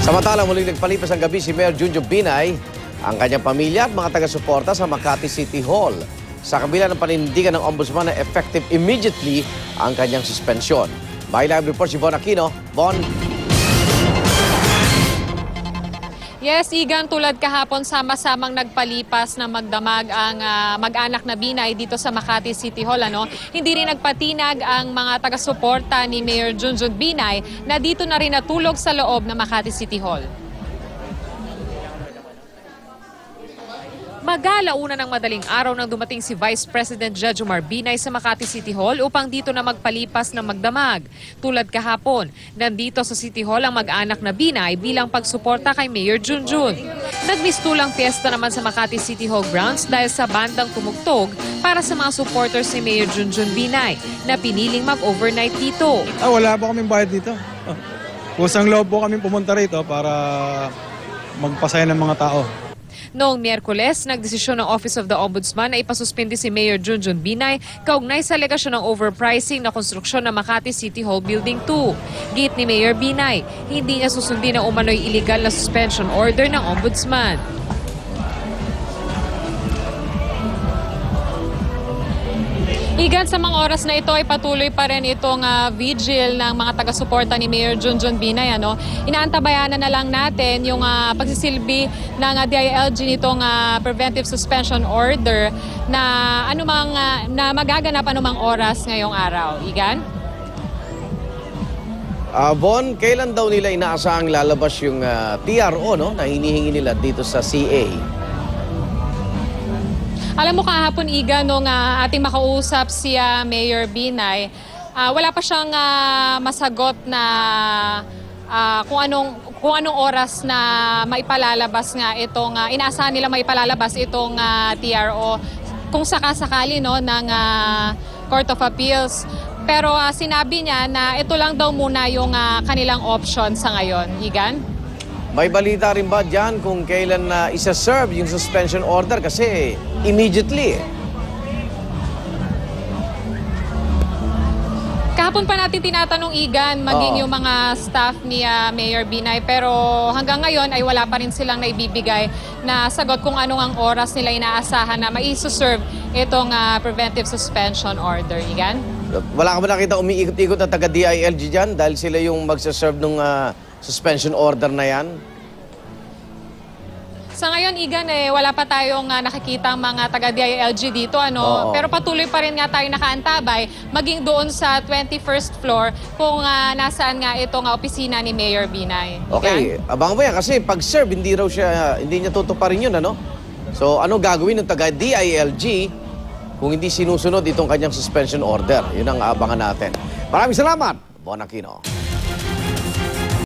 Samantala, muling nagpalipas ang gabi si Mayor Junjun Binay, ang kanyang pamilya at mga taga-suporta sa Makati City Hall. Sa kabila ng panindigan ng Ombudsman na effective immediately ang kanyang suspensyon. May live report si Bon Aquino. Bon. Yes, Igan, tulad kahapon, sama-samang nagpalipas na magdamag ang mag-anak na Binay dito sa Makati City Hall. Hindi rin nagpatinag ang mga taga-suporta ni Mayor Junjun Binay na dito na rin natulog sa loob ng Makati City Hall. Mag-alauna ng madaling araw nang dumating si Vice President Jejomar Binay sa Makati City Hall upang dito na magpalipas ng magdamag. Tulad kahapon, nandito sa City Hall ang mag-anak na Binay bilang pagsuporta kay Mayor Junjun. Nagmistulang fiesta naman sa Makati City Hall grounds dahil sa bandang tumugtog para sa mga supporters ni Mayor Junjun Binay na piniling mag-overnight dito. Wala po kaming bayad dito. Kusang loob po kami pumunta rito para magpasaya ng mga tao. Noong Miyerkules, nagdesisyon ng Office of the Ombudsman na ipasuspindi si Mayor Junjun Binay kaugnay sa alegasyon ng overpricing na konstruksyon ng Makati City Hall Building 2. Git ni Mayor Binay, hindi niya susundin ang umano'y illegal na suspension order ng Ombudsman. Igan, sa mga oras na ito ay patuloy pa rin itong vigil ng mga taga-suporta ni Mayor Junjun Binay. Inaantabayanan na lang natin yung pagsisilbi ng DILG nitong preventive suspension order na na magaganap anumang oras ngayong araw. Igan? Bon, kailan daw nila inaasahang lalabas yung TRO na hinihingi nila dito sa CA? Alam mo kahapon, Iga, nung ating makausap si Mayor Binay, wala pa siyang masagot na kung anong oras na maipalalabas nga itong, inaasahan nila maipalalabas itong TRO kung sakasakali ng Court of Appeals. Pero sinabi niya na ito lang daw muna yung kanilang option sa ngayon. Igan? May balita rin ba dyan kung kailan na isa-serve yung suspension order? Kasi immediately Kahapon pa natin tinatanong, Igan, maging yung mga staff ni Mayor Binay. Pero hanggang ngayon ay wala pa rin silang naibibigay na sagot kung anong ang oras nila inaasahan na maisoserve itong preventive suspension order. Igan? Wala ka ba nakita umiikot-ikot na taga-DILG dyan dahil sila yung magsaserve ng suspension order na yan? Sa ngayon, Igan, wala pa tayong nakikita mga taga-DILG dito. Pero patuloy pa rin nga tayo nakaantabay maging doon sa 21st floor kung nasaan nga itong opisina ni Mayor Binay. Okay, abangan mo yan kasi pag-serve, hindi niya tutuparin yun, So, ano gagawin ng taga-DILG kung hindi sinusunod itong kanyang suspension order? Yun ang abangan natin. Maraming salamat, Bon Aquino.